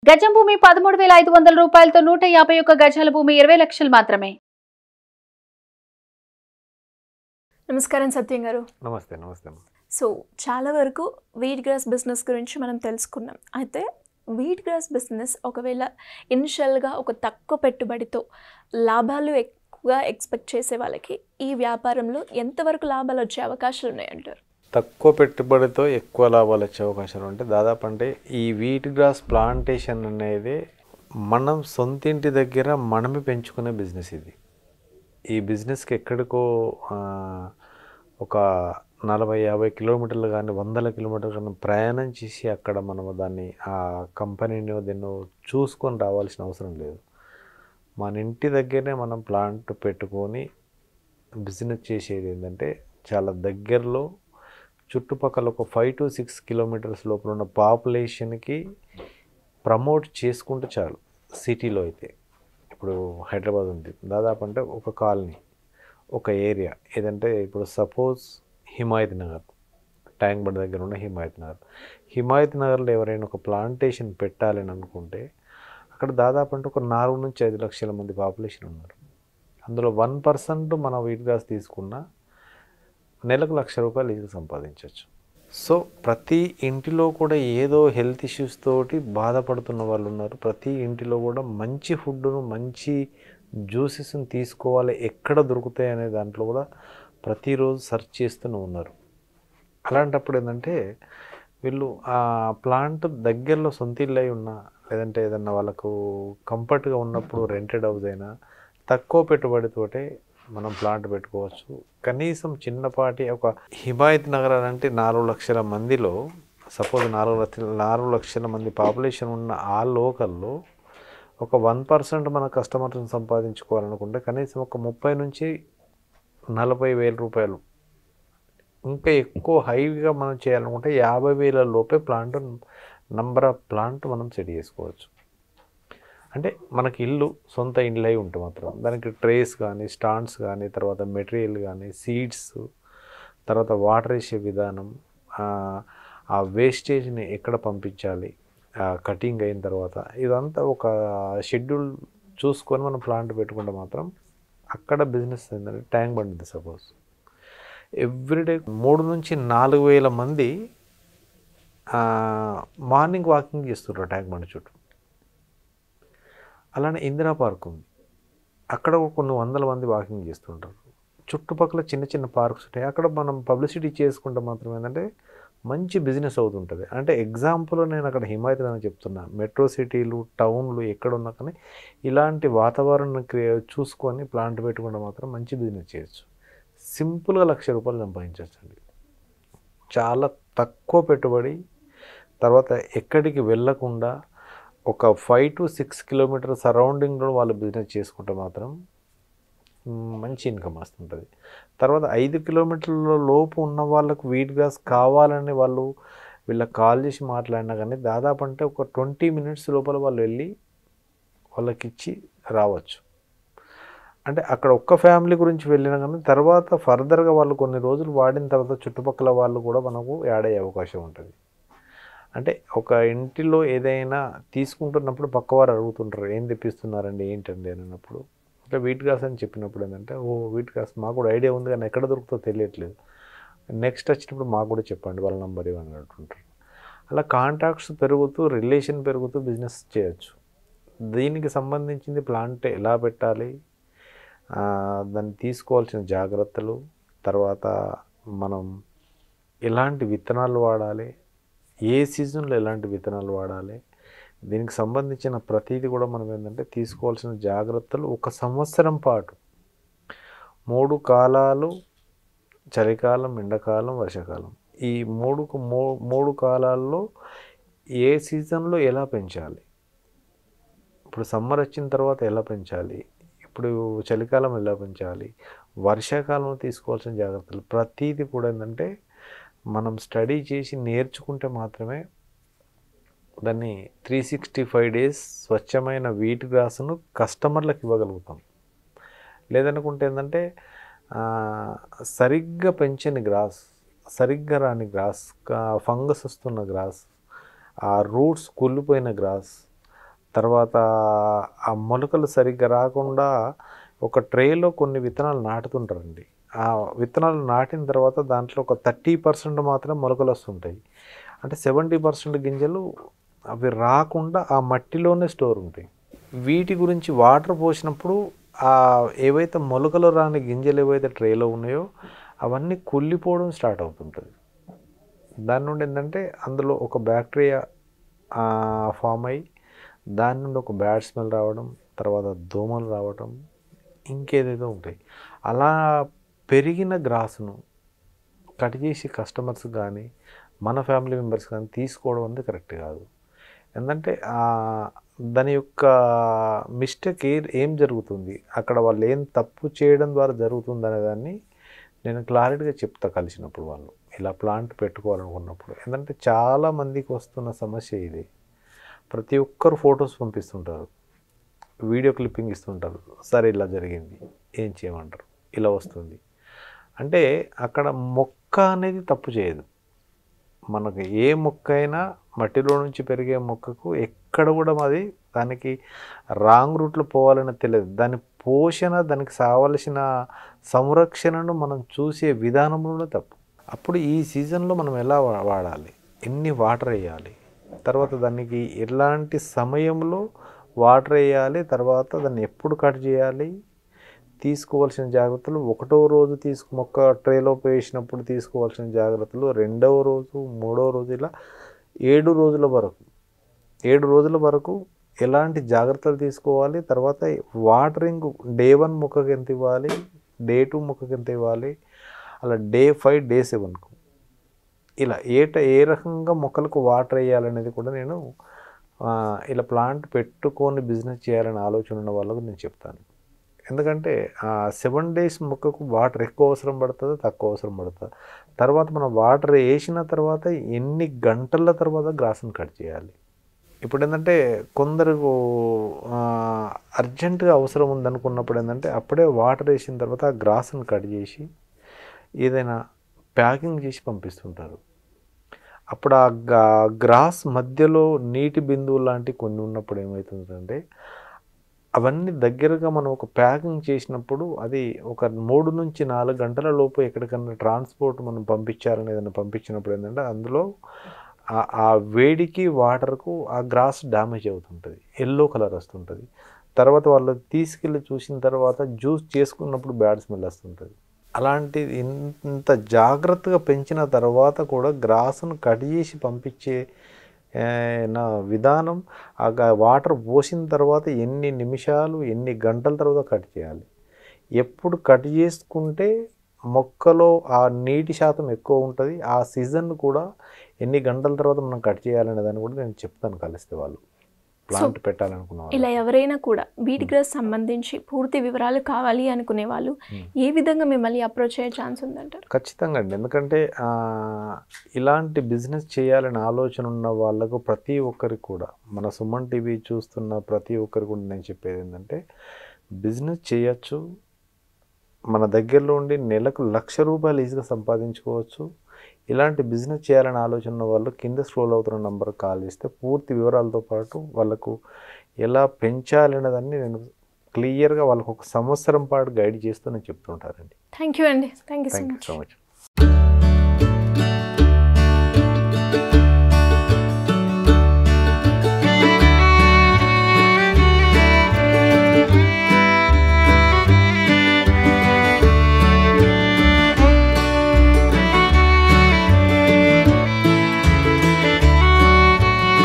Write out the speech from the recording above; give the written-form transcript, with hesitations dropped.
గజం భూమి 13,500 రూపాయలతో 151 గజాల భూమి 20 లక్షలు మాత్రమే. నమస్కారం సత్యం గారు. నమస్తే నమస్తే. సో చాలా వరకు వీట్ గ్రాస్ బిజినెస్ గురించి మనం తెలుసుకున్నాం. అయితే వీట్ గ్రాస్ బిజినెస్ ఒకవేళ ఇనిషియల్గా ఒక తక్కువ పెట్టుబడితో లాభాలు ఎక్కువగా ఎక్స్పెక్ట్ చేసే వాళ్ళకి ఈ వ్యాపారంలో ఎంతవరకు లాభాలు వచ్చే అవకాశాలు ఉన్నాయంటారు? తక్కువ పెట్టుబడితో ఎక్కువ లాభాలు వచ్చే అవకాశాలు ఉంటే దాదాపు అంటే ఈ వీట్ గ్రాస్ ప్లాంటేషన్ అనేది మనం సొంతింటి దగ్గర మనమే పెంచుకునే బిజినెస్ ఇది. ఈ బిజినెస్కి ఎక్కడికో ఒక 40-50 కిలోమీటర్లు కానీ 100 కిలోమీటర్లు కానీ ప్రయాణం చేసి అక్కడ మనం దాన్ని ఆ కంపెనీని దీన్ని చూసుకొని రావాల్సిన అవసరం లేదు. మన ఇంటి దగ్గరనే మనం ప్లాంట్ పెట్టుకొని బిజినెస్ చేసేది ఏంటంటే చాలా దగ్గరలో చుట్టుపక్కల ఒక 5 to 6 కిలోమీటర్స్ లోపల ఉన్న పాపులేషన్కి ప్రమోట్ చేసుకుంటే చాలు. సిటీలో అయితే ఇప్పుడు హైదరాబాద్ ఉంది దాదాపు అంటే ఒక కాలనీ ఒక ఏరియా ఏదంటే ఇప్పుడు suppose Himayat Nagar tank bund దగ్గర ఉన్న హిమాయత్ నగర్లో ఎవరైనా ఒక ప్లాంటేషన్ పెట్టాలని అనుకుంటే అక్కడ దాదాపు అంటే ఒక 4 నుంచి 5 లక్షల మంది పాపులేషన్ ఉన్నారు. అందులో 1% మన వీట్ గ్రాస్ తీసుకున్న నెలకు ₹1,00,000 ఈజీగా సంపాదించవచ్చు. సో ప్రతి ఇంటిలో కూడా ఏదో హెల్త్ ఇష్యూస్ తోటి బాధపడుతున్న వాళ్ళు ఉన్నారు. ప్రతి ఇంటిలో కూడా మంచి ఫుడ్ను మంచి జ్యూసెస్ని తీసుకోవాలి ఎక్కడ దొరుకుతాయి అనే దాంట్లో కూడా ప్రతిరోజు సెర్చ్ చేస్తూనే ఉన్నారు. అలాంటప్పుడు ఏంటంటే వీళ్ళు ఆ ప్లాంట్ దగ్గరలో సొంత ఇల్లు అయి ఉన్నా లేదంటే ఏదన్నా వాళ్ళకు కంఫర్ట్గా ఉన్నప్పుడు రెంటెడ్ హౌస్ అయినా తక్కువ పెట్టుబడితోటే మనం ప్లాంట్ పెట్టుకోవచ్చు. కనీసం చిన్నపాటి ఒక హిమాయత్ నగర్ అంటే 4 లక్షల మందిలో సపోజ్ 4 లక్షల మంది పాపులేషన్ ఉన్న ఆ లోకల్లో ఒక 1% మన కస్టమర్స్ని సంపాదించుకోవాలనుకుంటే కనీసం ఒక 30 నుంచి 40 వేల రూపాయలు, ఇంకా ఎక్కువ హైగా మనం చేయాలనుకుంటే 50,000 లోపే ప్లాంట్ నంబర్ ఆఫ్ ప్లాంట్ మనం సెట్ చేసుకోవచ్చు. అంటే మనకి ఇల్లు సొంత ఇల్లు అయి ఉంటే మాత్రం దానికి ట్రేస్ కానీ స్టాండ్స్ కానీ తర్వాత మెటీరియల్ కానీ సీడ్స్ తర్వాత వాటర్ వేసే విధానం ఆ వేస్టేజ్ని ఎక్కడ పంపించాలి కటింగ్ అయిన తర్వాత ఇదంతా ఒక షెడ్యూల్ చూసుకొని మనం ప్లాంట్ పెట్టుకుంటే మాత్రం అక్కడ బిజినెస్ ఏంటంటే ట్యాంక్ బండ్ ఉంది సపోజ్ ఎవ్రీడే 3 నుంచి 4 వేల మంది మార్నింగ్ వాకింగ్ చేస్తున్నారు ట్యాంక్ బండ్ చుట్టూ. అలానే ఇందిరా పార్క్ ఉంది, అక్కడ కొన్ని 100 మంది వాకింగ్ చేస్తుంటారు. చుట్టుపక్కల చిన్న చిన్న పార్క్స్ ఉంటాయి, అక్కడ మనం పబ్లిసిటీ చేసుకుంటే మాత్రం ఏంటంటే మంచి బిజినెస్ అవుతుంటుంది. అంటే ఎగ్జాంపుల్ నేను అక్కడ హిమాయత్ అని చెప్తున్నా, మెట్రో సిటీలు టౌన్లు ఎక్కడ ఉన్నా కానీ ఇలాంటి వాతావరణం చూసుకొని ప్లాంట్ పెట్టుకుంటే మాత్రం మంచి బిజినెస్ చేయొచ్చు. సింపుల్గా ₹1,00,000 సంపాదించవచ్చు అండి. చాలా తక్కువ పెట్టుబడి, తర్వాత ఎక్కడికి వెళ్ళకుండా ఒక 5 to 6 కిలోమీటర్ సరౌండింగ్లో వాళ్ళు బిజినెస్ చేసుకుంటే మాత్రం మంచి ఇన్కమ్ వస్తుంటుంది. తర్వాత 5 కిలోమీటర్ల లోపు ఉన్న వాళ్ళకు వీట్ గ్రాస్ కావాలని వీళ్ళకి కాల్ చేసి మాట్లాడినా కానీ దాదాపు అంటే ఒక 20 మినిట్స్ లోపల వాళ్ళు వెళ్ళి వాళ్ళకి ఇచ్చి రావచ్చు. అంటే అక్కడ ఒక్క ఫ్యామిలీ గురించి వెళ్ళినా కానీ తర్వాత ఫర్దర్గా వాళ్ళు కొన్ని రోజులు వాడిన తర్వాత చుట్టుపక్కల వాళ్ళు కూడా మనకు యాడ్ అయ్యే అవకాశం ఉంటుంది. అంటే ఒక ఇంటిలో ఏదైనా తీసుకుంటున్నప్పుడు పక్కవారు అడుగుతుంటారు ఏం తెప్పిస్తున్నారండి ఏంటండి అని అన్నప్పుడు అంటే వీట్ గ్రాస్ అని చెప్పినప్పుడు ఏంటంటే వీట్ గ్రాస్ మాకు కూడా ఐడియా ఉంది కానీ ఎక్కడ దొరుకుతుందో తెలియట్లేదు, నెక్స్ట్ వచ్చినప్పుడు మాకు కూడా చెప్పండి వాళ్ళ నెంబర్ ఇవన్నీ అంటుంటారు. అలా కాంటాక్ట్స్ పెరుగుతూ రిలేషన్ పెరుగుతూ బిజినెస్ చేయొచ్చు. దీనికి సంబంధించింది ప్లాంట్ ఎలా పెట్టాలి, దాన్ని తీసుకోవాల్సిన జాగ్రత్తలు, తర్వాత మనం ఎలాంటి విత్తనాలు వాడాలి, ఏ సీజన్లో ఎలాంటి విత్తనాలు వాడాలి, దీనికి సంబంధించిన ప్రతిదీ కూడా మనం ఏంటంటే తీసుకోవాల్సిన జాగ్రత్తలు. 1 సంవత్సరం పాటు 3 కాలాలు చలికాలం ఎండాకాలం వర్షాకాలం ఈ 3 కాలాల్లో ఏ సీజన్లో ఎలా పెంచాలి, ఇప్పుడు సమ్మర్ వచ్చిన తర్వాత ఎలా పెంచాలి, ఇప్పుడు చలికాలం ఎలా పెంచాలి, వర్షాకాలంలో తీసుకోవాల్సిన జాగ్రత్తలు ప్రతిదీ కూడా ఏంటంటే మనం స్టడీ చేసి నేర్చుకుంటే మాత్రమే దాన్ని 365 days స్వచ్ఛమైన వీట్ గ్రాస్ను కస్టమర్లకు ఇవ్వగలుగుతాం. లేదనుకుంటే ఏంటంటే సరిగ్గా పెంచని గ్రాస్, సరిగ్గా రాని గ్రాస్, ఫంగస్ వస్తున్న గ్రాస్, ఆ రూట్స్ కుళ్ళిపోయిన గ్రాస్, తర్వాత ఆ మొలకలు సరిగ్గా రాకుండా ఒక ట్రేలో కొన్ని విత్తనాలు నాటుతుంటారండి. ఆ విత్తనాలు నాటిన తర్వాత దాంట్లో ఒక 30% మాత్రమే మొలకలు వస్తుంటాయి. అంటే 70% గింజలు అవి రాకుండా ఆ మట్టిలోనే స్టోర్ ఉంటాయి. వీటి గురించి వాటర్ పోసినప్పుడు ఏవైతే మొలకలు రాని గింజలు ఏవైతే ట్రేలో ఉన్నాయో అవన్నీ కుళ్ళిపోవడం స్టార్ట్ అవుతుంటుంది. దాని నుండి ఏంటంటే అందులో ఒక బ్యాక్టీరియా ఫామ్ అయ్యి దాని నుండి ఒక బ్యాడ్ స్మెల్ రావడం, తర్వాత దోమలు రావడం, ఇంకేదేదో ఉంటాయి. అలా పెరిగిన గ్రాసును కట్ చేసి కస్టమర్స్ కానీ మన ఫ్యామిలీ మెంబర్స్ కానీ తీసుకోవడం అనేది కరెక్ట్ కాదు. ఎందుకంటే దాని యొక్క మిస్టేక్ ఏం జరుగుతుంది, అక్కడ వాళ్ళు ఏం తప్పు చేయడం ద్వారా జరుగుతుంది అనే దాన్ని నేను క్లారిటీగా చెప్తా కలిసినప్పుడు వాళ్ళు ఇలా ప్లాంట్ పెట్టుకోవాలనుకున్నప్పుడు. ఎందుకంటే చాలామందికి వస్తున్న సమస్య ఇది. ప్రతి ఒక్కరు ఫొటోస్ పంపిస్తుంటారు, వీడియో క్లిప్పింగ్ ఇస్తుంటారు, సరే ఇలా జరిగింది ఏం చేయమంటారు, ఇలా వస్తుంది అంటే అక్కడ మొక్క అనేది తప్పు చేయదు. మనకు ఏ మొక్క అయినా మట్టిలో నుంచి పెరిగే మొక్కకు ఎక్కడ కూడా అది దానికి రాంగ్ రూట్లో పోవాలని తెలియదు. దాని పోషణ, దానికి కావలసిన సంరక్షణను మనం చూసే విధానంలోనే తప్పు. అప్పుడు ఈ సీజన్లో మనం ఎలా వాడాలి, ఎన్ని వాటర్ వేయాలి, తర్వాత దానికి ఎలాంటి సమయంలో వాటర్ వేయాలి, తర్వాత దాన్ని ఎప్పుడు కట్ చేయాలి, తీసుకోవాల్సిన జాగ్రత్తలు, ఒకటో రోజు మొక్క ట్రేలో వేసినప్పుడు తీసుకోవాల్సిన జాగ్రత్తలు, రెండవ రోజు, మూడవ రోజు, ఇలా 7 రోజుల వరకు ఎలాంటి జాగ్రత్తలు తీసుకోవాలి. తర్వాత వాటరింగ్ డే 1 మొక్కకి ఎంత ఇవ్వాలి, డే 2 మొక్కకి ఎంత ఇవ్వాలి, అలా డే 5, డే 7కు ఇలా ఏ రకంగా మొక్కలకు వాటర్ వేయాలనేది కూడా నేను ఇలా ప్లాంట్ పెట్టుకొని బిజినెస్ చేయాలని ఆలోచన ఉన్న వాళ్ళకు నేను చెప్తాను. ఎందుకంటే 7 డేస్ మొక్కకు వాటర్ ఎక్కువ అవసరం పడుతుందో తక్కువ అవసరం పడుతుంది. తర్వాత మనం వాటర్ వేసిన తర్వాత ఎన్ని గంటల తర్వాత గ్రాస్ని కట్ చేయాలి. ఇప్పుడు ఏంటంటే కొందరు అర్జెంటుగా అవసరం ఉందనుకున్నప్పుడు ఏంటంటే అప్పుడే వాటర్ వేసిన తర్వాత ఆ గ్రాస్ని కట్ చేసి ఏదైనా ప్యాకింగ్ చేసి పంపిస్తుంటారు. అప్పుడు ఆ గ్రాస్ మధ్యలో నీటి బిందువు లాంటివి కొన్ని ఉన్నప్పుడు ఏమవుతుందంటే అవన్నీ దగ్గరగా మనం ఒక ప్యాకింగ్ చేసినప్పుడు అది ఒక 3 నుంచి 4 గంటల లోపు ఎక్కడికన్నా ట్రాన్స్పోర్ట్ మనం పంపించాలని ఏదైనా పంపించినప్పుడు ఏంటంటే అందులో ఆ వేడికి వాటర్కు ఆ గ్రాస్ డ్యామేజ్ అవుతుంటుంది, ఎల్లో కలర్ వస్తుంటుంది. తర్వాత వాళ్ళు తీసుకెళ్ళి చూసిన తర్వాత జ్యూస్ చేసుకున్నప్పుడు బ్యాడ్ స్మెల్ వస్తుంటుంది. అలాంటి ఇంత జాగ్రత్తగా పెంచిన తర్వాత కూడా గ్రాస్ను కట్ చేసి పంపించే నా విధానం, ఆ వాటర్ పోసిన తర్వాత ఎన్ని నిమిషాలు, ఎన్ని గంటల తర్వాత కట్ చేయాలి, ఎప్పుడు కట్ చేసుకుంటే మొక్కలో ఆ నీటి శాతం ఎక్కువ ఉంటుంది, ఆ సీజన్ కూడా ఎన్ని గంటల తర్వాత మనం కట్ చేయాలనే దాన్ని కూడా నేను చెప్తాను కలిస్తే వాళ్ళు ప్లాంట్ పెట్టాలనుకున్న ఇలా ఎవరైనా కూడా వీట్ గ్రాస్ సంబంధించి పూర్తి వివరాలు కావాలి అనుకునే వాళ్ళు ఏ విధంగా మిమ్మల్ని అప్రోచ్ అయ్యే ఛాన్స్ ఉందంటారు? ఖచ్చితంగా అండి. ఎందుకంటే ఇలాంటి బిజినెస్ చేయాలని ఆలోచన ఉన్న వాళ్ళకు ప్రతి ఒక్కరికి కూడా, మన సుమన్ టీవీ చూస్తున్న ప్రతి ఒక్కరికి కూడా నేను చెప్పేది ఏంటంటే బిజినెస్ చేయొచ్చు. మన దగ్గరలో ఉండి నెలకు ₹1,00,000 ఈజీగా సంపాదించుకోవచ్చు. ఇలాంటి బిజినెస్ చేయాలని ఆలోచన ఉన్న వాళ్ళు కింద స్క్రోల్ అవుతున్న నంబర్కి కాల్ చేస్తే పూర్తి వివరాలతో పాటు వాళ్ళకు ఎలా పెంచాలనేదాన్ని నేను క్లియర్గా వాళ్ళకు 1 సంవత్సరం పాటు గైడ్ చేస్తూ నేను చెప్తుంటానండి. థ్యాంక్ యూ అండి. Thank you so much.